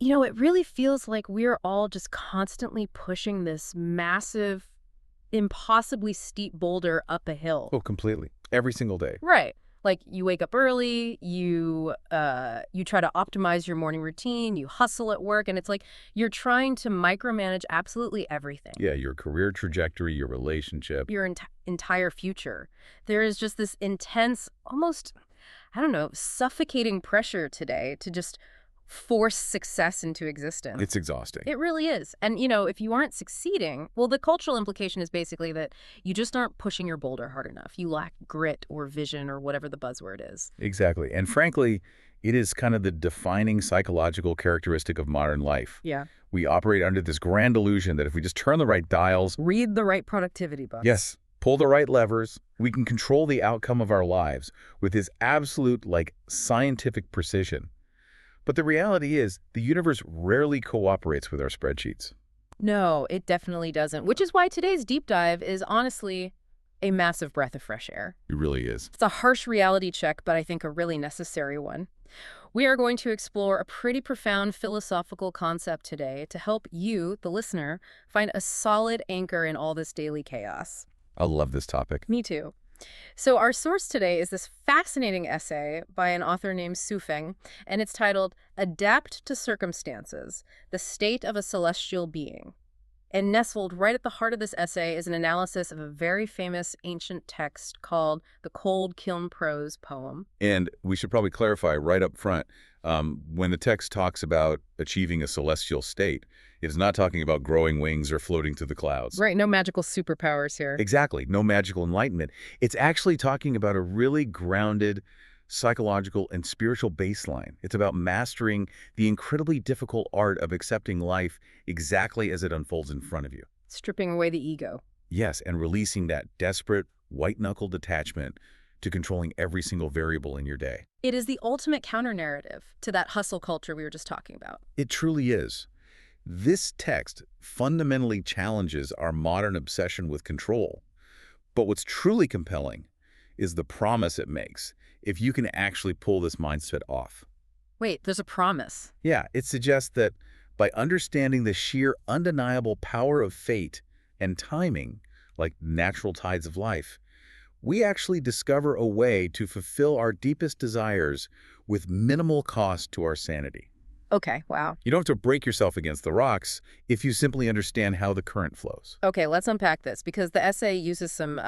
It really feels like we're all just constantly pushing this massive, impossibly steep boulder up a hill. Oh, completely. Every single day. Right. Like you wake up early, you try to optimize your morning routine, you hustle at work, and it's like you're trying to micromanage absolutely everything. Yeah, your career trajectory, your relationship. Your entire future. There is just this intense, almost, I don't know, suffocating pressure today to just force success into It's existence. exhausting. It really is. And, if you aren't succeeding, well, the cultural implication is basically that you just aren't pushing your boulder hard enough. You lack grit or vision or whatever the buzzword is. Exactly. And frankly, it is kind of the defining psychological characteristic of modern life. Yeah. We operate under this grand illusion that if we just turn the right dials, Read the right productivity books. yes, pull the right levers, we can control the outcome of our lives with this absolute, scientific precision. But the reality is, the universe rarely cooperates with our spreadsheets. No, it definitely doesn't, which is why today's deep dive is honestly a massive breath of fresh air. It really is. It's a harsh reality check, but I think a really necessary one. We are going to explore a pretty profound philosophical concept today to help you, the listener, find a solid anchor in all this daily chaos. I love this topic. Me too. So our source today is this fascinating essay by an author named Su Feng, and it's titled Adapt to Circumstances, the State of a Celestial Being. And nestled right at the heart of this essay is an analysis of a very famous ancient text called the Cold Kiln Prose poem. And we should probably clarify right up front, when the text talks about achieving a celestial state, it is not talking about growing wings or floating through the clouds. Right, no magical superpowers here. Exactly. No magical enlightenment. It's actually talking about a really grounded psychological and spiritual baseline. It's about mastering the incredibly difficult art of accepting life exactly as it unfolds in front of you. Stripping away the ego. Yes, and releasing that desperate, white-knuckle detachment to controlling every single variable in your day. It is the ultimate counter-narrative to that hustle culture we were just talking about. It truly is. This text fundamentally challenges our modern obsession with control. But what's truly compelling is the promise it makes if you can actually pull this mindset off. Wait, there's a promise. Yeah, it suggests that by understanding the sheer undeniable power of fate and timing, like natural tides of life, we actually discover a way to fulfill our deepest desires with minimal cost to our sanity. Okay, wow. You don't have to break yourself against the rocks if you simply understand how the current flows. Okay, let's unpack this because the essay uses some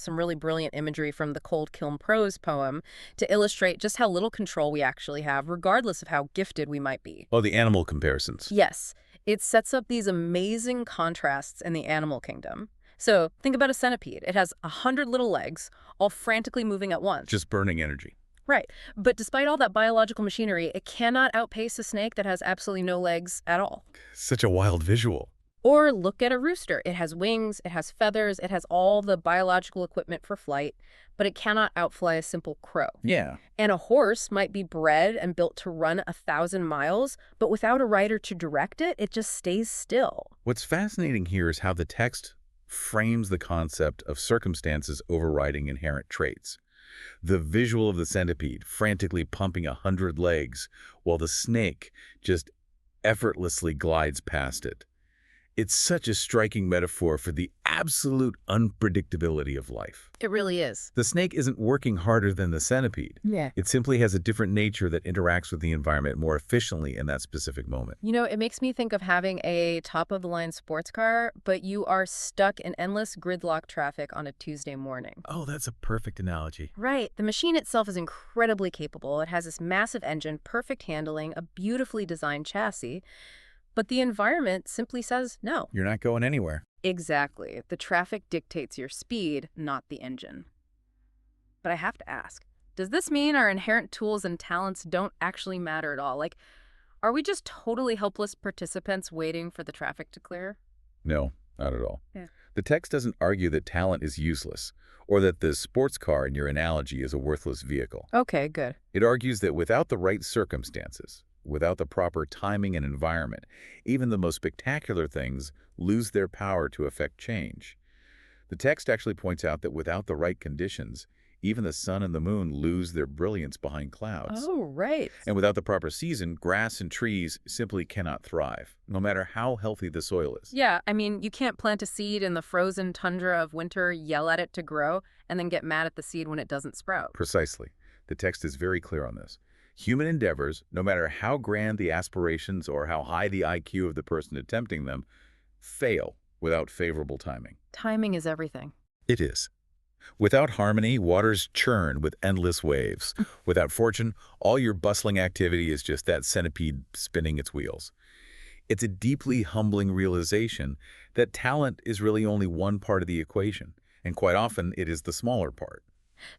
really brilliant imagery from the Cold Kiln Prose poem to illustrate just how little control we actually have, regardless of how gifted we might be. Oh, the animal comparisons. Yes, it sets up these amazing contrasts in the animal kingdom. So think about a centipede. It has 100 little legs, all frantically moving at once. Just burning energy. Right. But despite all that biological machinery, it cannot outpace a snake that has absolutely no legs at all. Such a wild visual. Or look at a rooster. It has wings, it has feathers, it has all the biological equipment for flight, but it cannot outfly a simple crow. Yeah. And a horse might be bred and built to run 1,000 miles, but without a rider to direct it, it just stays still. What's fascinating here is how the text frames the concept of circumstances overriding inherent traits. The visual of the centipede frantically pumping 100 legs while the snake just effortlessly glides past it. It's such a striking metaphor for the absolute unpredictability of life. It really is. The snake isn't working harder than the centipede. Yeah. It simply has a different nature that interacts with the environment more efficiently in that specific moment. It makes me think of having a top-of-the-line sports car, but you are stuck in endless gridlock traffic on a Tuesday morning. Oh, that's a perfect analogy. Right. The machine itself is incredibly capable. It has this massive engine, perfect handling, a beautifully designed chassis. But the environment simply says no. You're not going anywhere. Exactly. The traffic dictates your speed, not the engine. But I have to ask, does this mean our inherent tools and talents don't actually matter at all? Are we just totally helpless participants waiting for the traffic to clear? No, not at all. Yeah. The text doesn't argue that talent is useless or that the sports car in your analogy is a worthless vehicle. Okay, good. It argues that without the right circumstances, without the proper timing and environment, even the most spectacular things lose their power to affect change. The text actually points out that without the right conditions, Even the sun and the moon lose their brilliance behind clouds. Oh, right. And without the proper season, grass and trees simply cannot thrive, no matter how healthy the soil is. Yeah, I mean, you can't plant a seed in the frozen tundra of winter, yell at it to grow, and then get mad at the seed when it doesn't sprout. Precisely. The text is very clear on this. Human endeavors, no matter how grand the aspirations or how high the IQ of the person attempting them, fail without favorable timing. Timing is everything. It is. Without harmony, waters churn with endless waves. Without fortune, all your bustling activity is just that centipede spinning its wheels. It's a deeply humbling realization that talent is really only one part of the equation, and quite often it is the smaller part.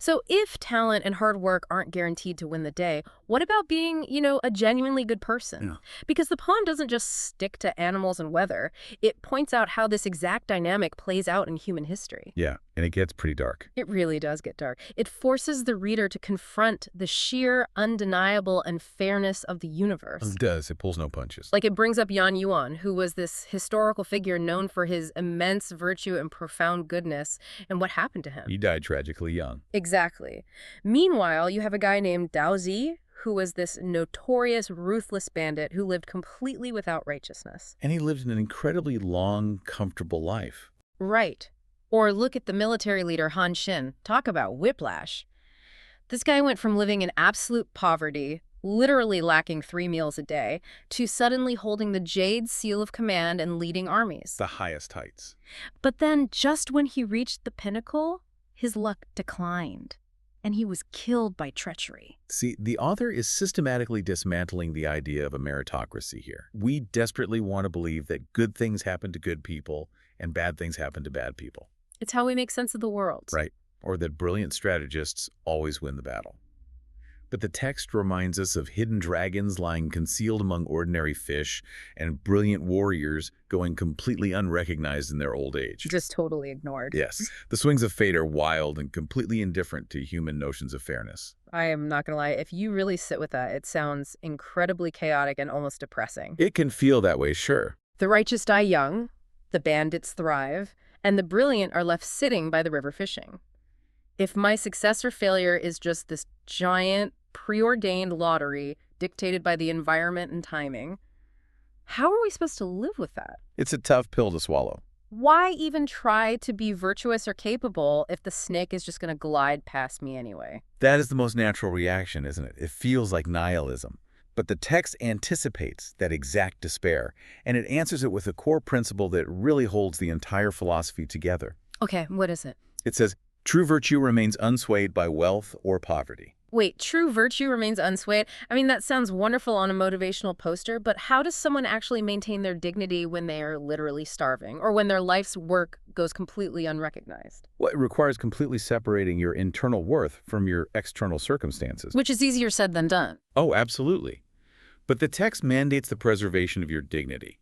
So if talent and hard work aren't guaranteed to win the day, what about being, a genuinely good person? Yeah. Because the poem doesn't just stick to animals and weather. It points out how this exact dynamic plays out in human history. Yeah, and it gets pretty dark. It really does get dark. It forces the reader to confront the sheer, undeniable unfairness of the universe. It does. It pulls no punches. Like it brings up Yuan, who was this historical figure known for his immense virtue and profound goodness, and what happened to him. He died tragically young. Exactly. Meanwhile, you have a guy named Daozi, who was this notorious, ruthless bandit who lived completely without righteousness. And he lived an incredibly long, comfortable life. Right. Or look at the military leader Han Xin. Talk about whiplash. This guy went from living in absolute poverty, literally lacking 3 meals a day, to suddenly holding the Jade Seal of Command and leading armies. The highest heights. But then, just when he reached the pinnacle, his luck declined, and he was killed by treachery. See, the author is systematically dismantling the idea of a meritocracy here. We desperately want to believe that good things happen to good people and bad things happen to bad people. It's how we make sense of the world. Right. Or that brilliant strategists always win the battle. But the text reminds us of hidden dragons lying concealed among ordinary fish and brilliant warriors going completely unrecognized in their old age. Just totally ignored. Yes, the swings of fate are wild and completely indifferent to human notions of fairness. I am not going to lie. If you really sit with that, it sounds incredibly chaotic and almost depressing. It can feel that way, sure. The righteous die young, the bandits thrive, and the brilliant are left sitting by the river fishing. If my success or failure is just this giant, preordained lottery dictated by the environment and timing, how are we supposed to live with that? It's a tough pill to swallow. Why even try to be virtuous or capable if the snake is just going to glide past me anyway? That is the most natural reaction, isn't it? It feels like nihilism. But the text anticipates that exact despair, and it answers it with a core principle that really holds the entire philosophy together. Okay, what is it? It says, true virtue remains unswayed by wealth or poverty. Wait, true virtue remains unswayed? I mean, that sounds wonderful on a motivational poster, but how does someone actually maintain their dignity when they are literally starving, or when their life's work goes completely unrecognized? Well, it requires completely separating your internal worth from your external circumstances. Which is easier said than done. Oh, absolutely. But the text mandates the preservation of your dignity.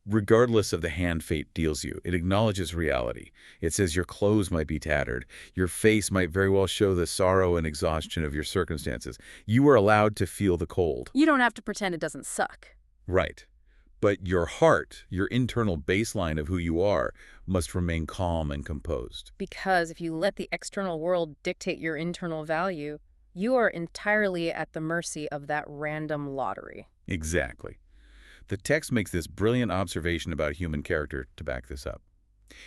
Regardless of the hand fate deals you, it acknowledges reality. It says your clothes might be tattered. Your face might very well show the sorrow and exhaustion of your circumstances. You are allowed to feel the cold. You don't have to pretend it doesn't suck. Right. But your heart, your internal baseline of who you are, must remain calm and composed. Because if you let the external world dictate your internal value, you are entirely at the mercy of that random lottery. Exactly. The text makes this brilliant observation about human character to back this up.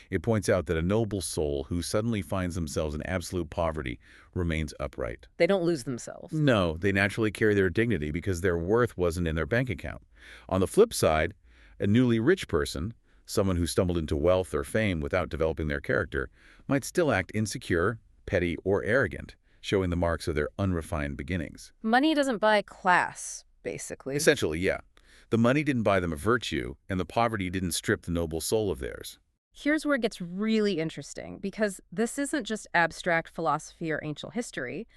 It points out that a noble soul who suddenly finds themselves in absolute poverty remains upright. They don't lose themselves. No, they naturally carry their dignity because their worth wasn't in their bank account. On the flip side, a newly rich person, someone who stumbled into wealth or fame without developing their character, might still act insecure, petty, or arrogant, showing the marks of their unrefined beginnings. Money doesn't buy class, basically. Essentially, yeah. The money didn't buy them a virtue, and the poverty didn't strip the noble soul of theirs. Here's where it gets really interesting, because this isn't just abstract philosophy or ancient history.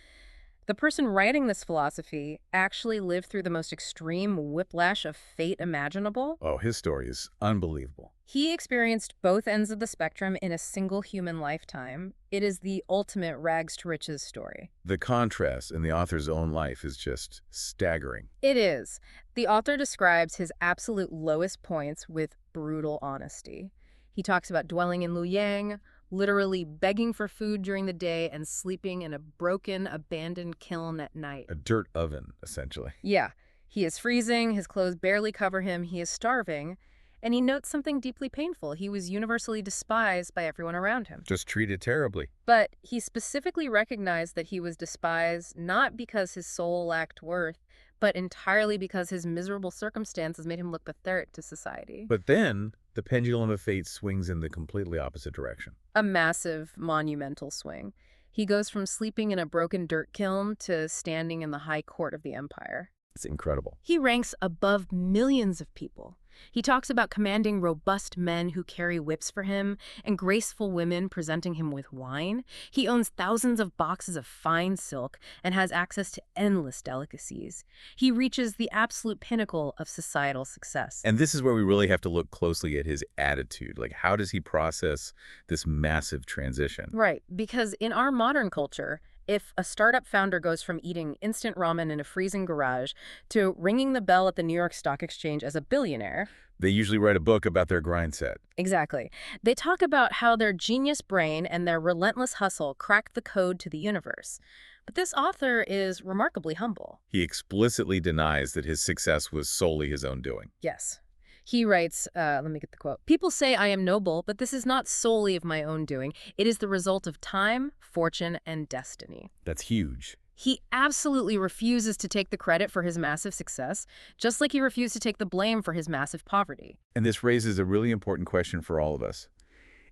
The person writing this philosophy actually lived through the most extreme whiplash of fate imaginable. Oh, his story is unbelievable. He experienced both ends of the spectrum in a single human lifetime. It is the ultimate rags to riches story. The contrast in the author's own life is just staggering. It is. The author describes his absolute lowest points with brutal honesty. He talks about dwelling in Luyang, literally begging for food during the day and sleeping in a broken, abandoned kiln at night. A dirt oven, essentially. Yeah, he is freezing, his clothes barely cover him, he is starving, and he notes something deeply painful. He was universally despised by everyone around him. Just treated terribly. But he specifically recognized that he was despised not because his soul lacked worth, but entirely because his miserable circumstances made him look pathetic to society. But then, the pendulum of fate swings in the completely opposite direction. A massive, monumental swing. He goes from sleeping in a broken dirt kiln to standing in the high court of the empire. It's incredible. He ranks above millions of people. He talks about commanding robust men who carry whips for him and graceful women presenting him with wine. He owns thousands of boxes of fine silk and has access to endless delicacies. He reaches the absolute pinnacle of societal success. And this is where we really have to look closely at his attitude. Like, how does he process this massive transition? Right, because in our modern culture, if a startup founder goes from eating instant ramen in a freezing garage to ringing the bell at the New York Stock Exchange as a billionaire. They usually write a book about their grind set. Exactly. They talk about how their genius brain and their relentless hustle cracked the code to the universe. But this author is remarkably humble. He explicitly denies that his success was solely his own doing. Yes. He writes, let me get the quote, "People say I am noble, but this is not solely of my own doing. It is the result of time, fortune, and destiny." That's huge. He absolutely refuses to take the credit for his massive success, just like he refused to take the blame for his massive poverty. And this raises a really important question for all of us.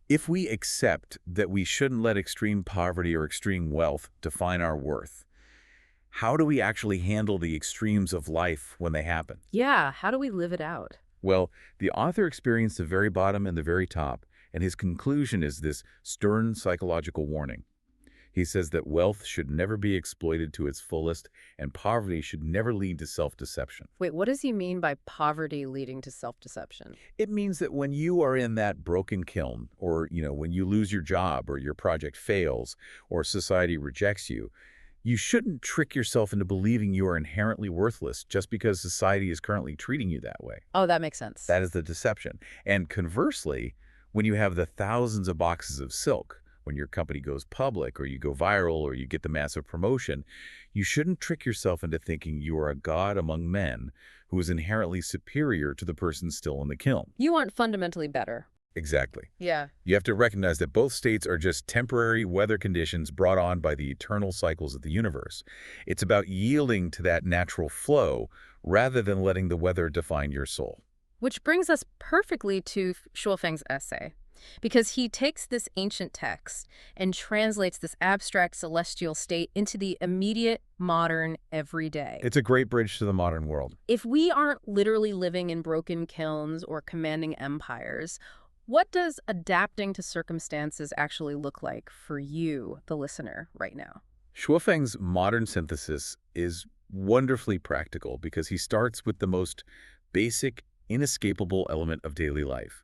If we accept that we shouldn't let extreme poverty or extreme wealth define our worth, how do we actually handle the extremes of life when they happen? Yeah, how do we live it out? Well, the author experienced the very bottom and the very top, and his conclusion is this stern psychological warning. He says that wealth should never be exploited to its fullest, and poverty should never lead to self-deception. Wait, what does he mean by poverty leading to self-deception? It means that when you are in that broken kiln, or, when you lose your job, or your project fails, or society rejects you, you shouldn't trick yourself into believing you are inherently worthless just because society is currently treating you that way. Oh, that makes sense. That is the deception. And conversely, when you have the thousands of boxes of silk, when your company goes public or you go viral or you get the massive promotion, you shouldn't trick yourself into thinking you are a god among men who is inherently superior to the person still in the kiln. You aren't fundamentally better. Exactly. Yeah. You have to recognize that both states are just temporary weather conditions brought on by the eternal cycles of the universe. It's about yielding to that natural flow rather than letting the weather define your soul. Which brings us perfectly to Shuofeng's essay, because he takes this ancient text and translates this abstract celestial state into the immediate, modern, everyday. It's a great bridge to the modern world. If we aren't literally living in broken kilns or commanding empires, what does adapting to circumstances actually look like for you, the listener, right now? Shuofeng's modern synthesis is wonderfully practical because he starts with the most basic, inescapable element of daily life.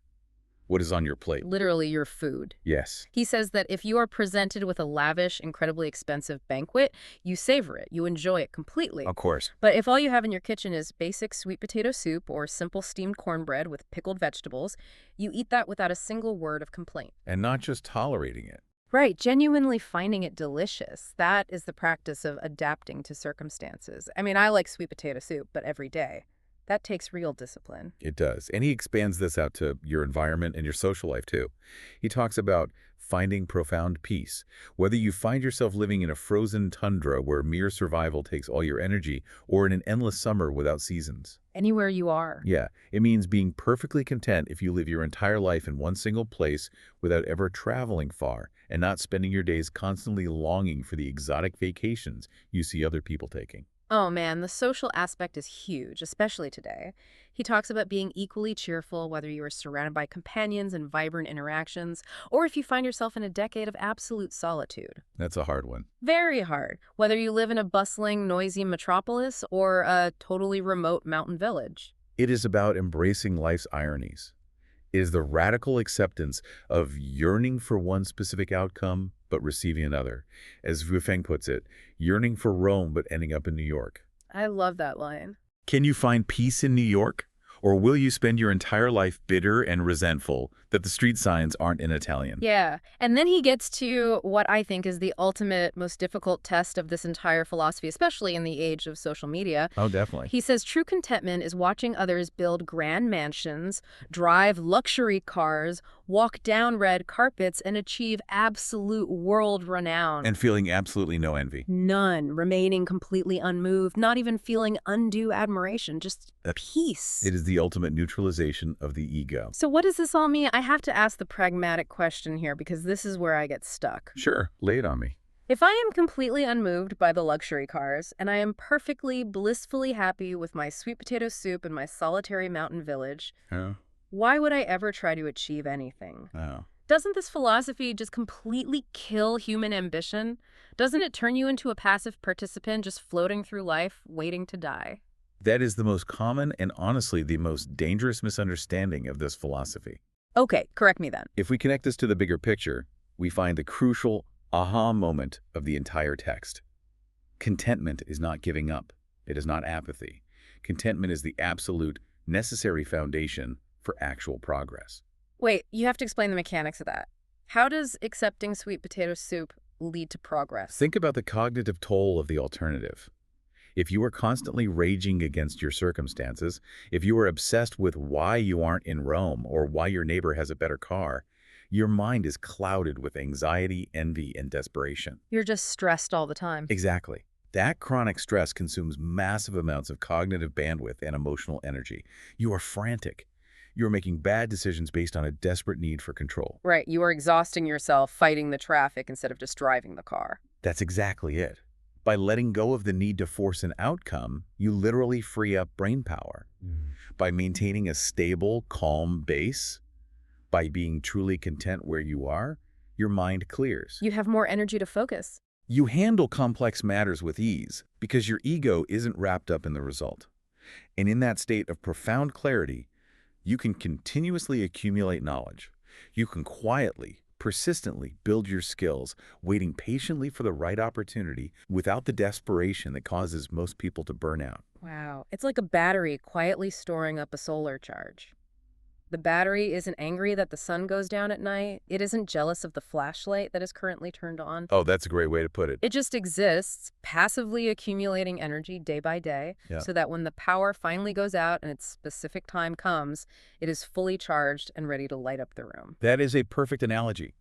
What is on your plate? Literally your food. Yes. He says that if you are presented with a lavish, incredibly expensive banquet, you savor it, you enjoy it completely. Of course. But if all you have in your kitchen is basic sweet potato soup or simple steamed cornbread with pickled vegetables, you eat that without a single word of complaint. And not just tolerating it. Right, genuinely finding it delicious. That is the practice of adapting to circumstances. I mean, I like sweet potato soup, but every day. That takes real discipline. It does. And he expands this out to your environment and your social life, too. He talks about finding profound peace. Whether you find yourself living in a frozen tundra where mere survival takes all your energy, or in an endless summer without seasons. Anywhere you are. Yeah, it means being perfectly content if you live your entire life in one single place without ever traveling far and not spending your days constantly longing for the exotic vacations you see other people taking. Oh man, the social aspect is huge, especially today. He talks about being equally cheerful whether you are surrounded by companions and vibrant interactions, or if you find yourself in a decade of absolute solitude. That's a hard one. Very hard, whether you live in a bustling, noisy metropolis or a totally remote mountain village. It is about embracing life's ironies. It is the radical acceptance of yearning for one specific outcome but receiving another. As Wu Feng puts it, yearning for Rome but ending up in New York. I love that line. Can you find peace in New York? Or will you spend your entire life bitter and resentful, that the street signs aren't in Italian. Yeah. And then he gets to what I think is the ultimate, most difficult test of this entire philosophy, especially in the age of social media. Oh, definitely. He says true contentment is watching others build grand mansions, drive luxury cars, walk down red carpets, and achieve absolute world renown. And feeling absolutely no envy. None, remaining completely unmoved, not even feeling undue admiration, just peace. It is the ultimate neutralization of the ego. So what does this all mean? I have to ask the pragmatic question here because this is where I get stuck. Sure, lay it on me. If I am completely unmoved by the luxury cars, and I am perfectly, blissfully happy with my sweet potato soup and my solitary mountain village, Oh, why would I ever try to achieve anything? oh. Doesn't this philosophy just completely kill human ambition? Doesn't it turn you into a passive participant just floating through life, waiting to die? That is the most common and honestly the most dangerous misunderstanding of this philosophy. Okay, correct me then. If we connect this to the bigger picture, we find the crucial aha moment of the entire text. Contentment is not giving up. It is not apathy. Contentment is the absolute, necessary foundation for actual progress. Wait, you have to explain the mechanics of that. How does accepting sweet potato soup lead to progress? Think about the cognitive toll of the alternative. If you are constantly raging against your circumstances, if you are obsessed with why you aren't in Rome or why your neighbor has a better car, your mind is clouded with anxiety, envy, and desperation. You're just stressed all the time. Exactly. That chronic stress consumes massive amounts of cognitive bandwidth and emotional energy. You are frantic. You are making bad decisions based on a desperate need for control. Right, you are exhausting yourself fighting the traffic instead of just driving the car. That's exactly it. By letting go of the need to force an outcome, you literally free up brain power. By maintaining a stable, calm base, by being truly content where you are, your mind clears. You have more energy to focus. You handle complex matters with ease because your ego isn't wrapped up in the result. And in that state of profound clarity, you can continuously accumulate knowledge. You can quietly, persistently build your skills, waiting patiently for the right opportunity without the desperation that causes most people to burn out. Wow, it's like a battery quietly storing up a solar charge. The battery isn't angry that the sun goes down at night. It isn't jealous of the flashlight that is currently turned on. Oh, that's a great way to put it. It just exists, passively accumulating energy day by day, Yeah. so that when the power finally goes out and its specific time comes, it is fully charged and ready to light up the room. That is a perfect analogy.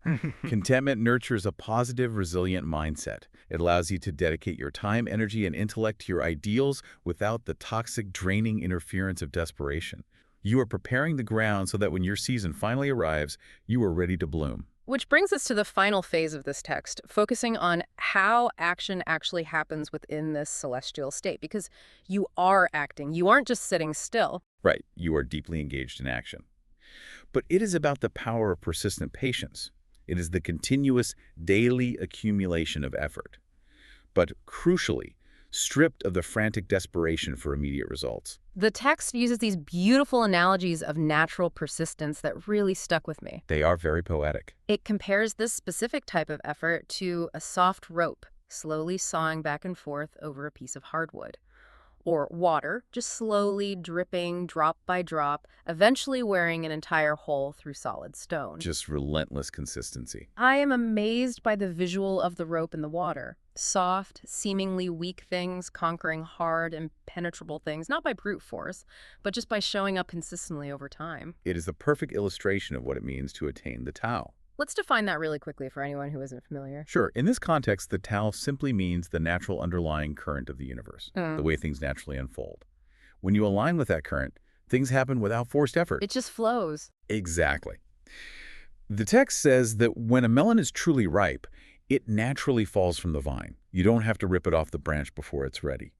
Contentment nurtures a positive, resilient mindset. It allows you to dedicate your time, energy, and intellect to your ideals without the toxic, draining interference of desperation. You are preparing the ground so that when your season finally arrives, you are ready to bloom. Which brings us to the final phase of this text, focusing on how action actually happens within this celestial state. Because you are acting. You aren't just sitting still. Right, you are deeply engaged in action. But it is about the power of persistent patience. It is the continuous, daily accumulation of effort. But crucially, stripped of the frantic desperation for immediate results. The text uses these beautiful analogies of natural persistence that really stuck with me. They are very poetic. It compares this specific type of effort to a soft rope slowly sawing back and forth over a piece of hardwood. Or water, just slowly dripping drop by drop, eventually wearing an entire hole through solid stone. Just relentless consistency. I am amazed by the visual of the rope in the water. Soft, seemingly weak things conquering hard, impenetrable things, not by brute force, but just by showing up consistently over time. It is the perfect illustration of what it means to attain the Tao. Let's define that really quickly for anyone who isn't familiar. Sure, in this context, the Tao simply means the natural underlying current of the universe, the way things naturally unfold. When you align with that current, things happen without forced effort. It just flows. Exactly. The text says that when a melon is truly ripe, it naturally falls from the vine. You don't have to rip it off the branch before it's ready.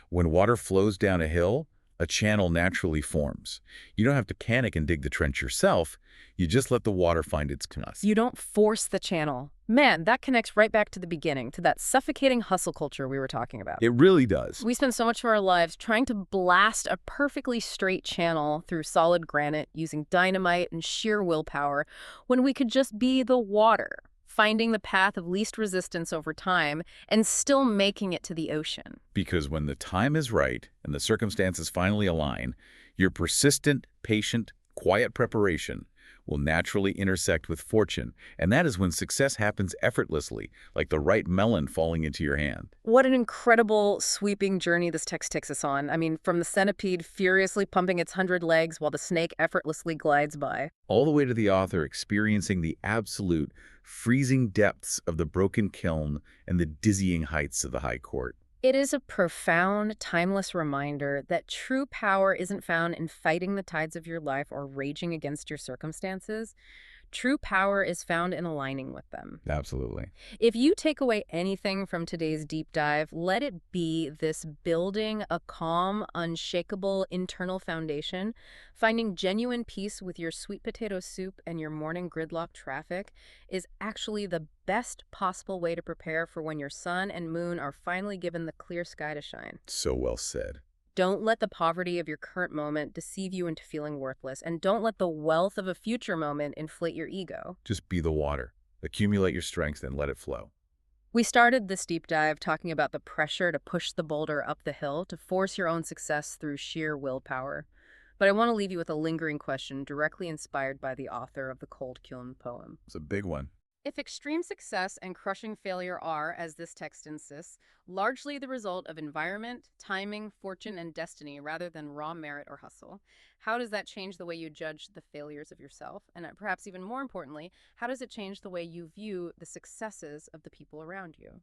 When water flows down a hill, a channel naturally forms. You don't have to panic and dig the trench yourself. You just let the water find its path. You don't force the channel. Man, that connects right back to the beginning, to that suffocating hustle culture we were talking about. It really does. We spend so much of our lives trying to blast a perfectly straight channel through solid granite using dynamite and sheer willpower when we could just be the water, finding the path of least resistance over time and still making it to the ocean. Because when the time is right and the circumstances finally align, your persistent, patient, quiet preparation will naturally intersect with fortune, and that is when success happens effortlessly, like the right melon falling into your hand. What an incredible, sweeping journey this text takes us on. I mean, from the centipede furiously pumping its 100 legs while the snake effortlessly glides by. All the way to the author experiencing the absolute, freezing depths of the broken kiln and the dizzying heights of the high court. It is a profound, timeless reminder that true power isn't found in fighting the tides of your life or raging against your circumstances. True power is found in aligning with them. Absolutely. If you take away anything from today's deep dive, let it be this: building a calm, unshakable internal foundation, finding genuine peace with your sweet potato soup and your morning gridlock traffic is actually the best possible way to prepare for when your sun and moon are finally given the clear sky to shine. So well said. Don't let the poverty of your current moment deceive you into feeling worthless, and don't let the wealth of a future moment inflate your ego. Just be the water. Accumulate your strength and let it flow. We started this deep dive talking about the pressure to push the boulder up the hill, to force your own success through sheer willpower. But I want to leave you with a lingering question directly inspired by the author of the Cold Kiln poem. It's a big one. If extreme success and crushing failure are, as this text insists, largely the result of environment, timing, fortune, and destiny rather than raw merit or hustle, how does that change the way you judge the failures of yourself? And perhaps even more importantly, how does it change the way you view the successes of the people around you?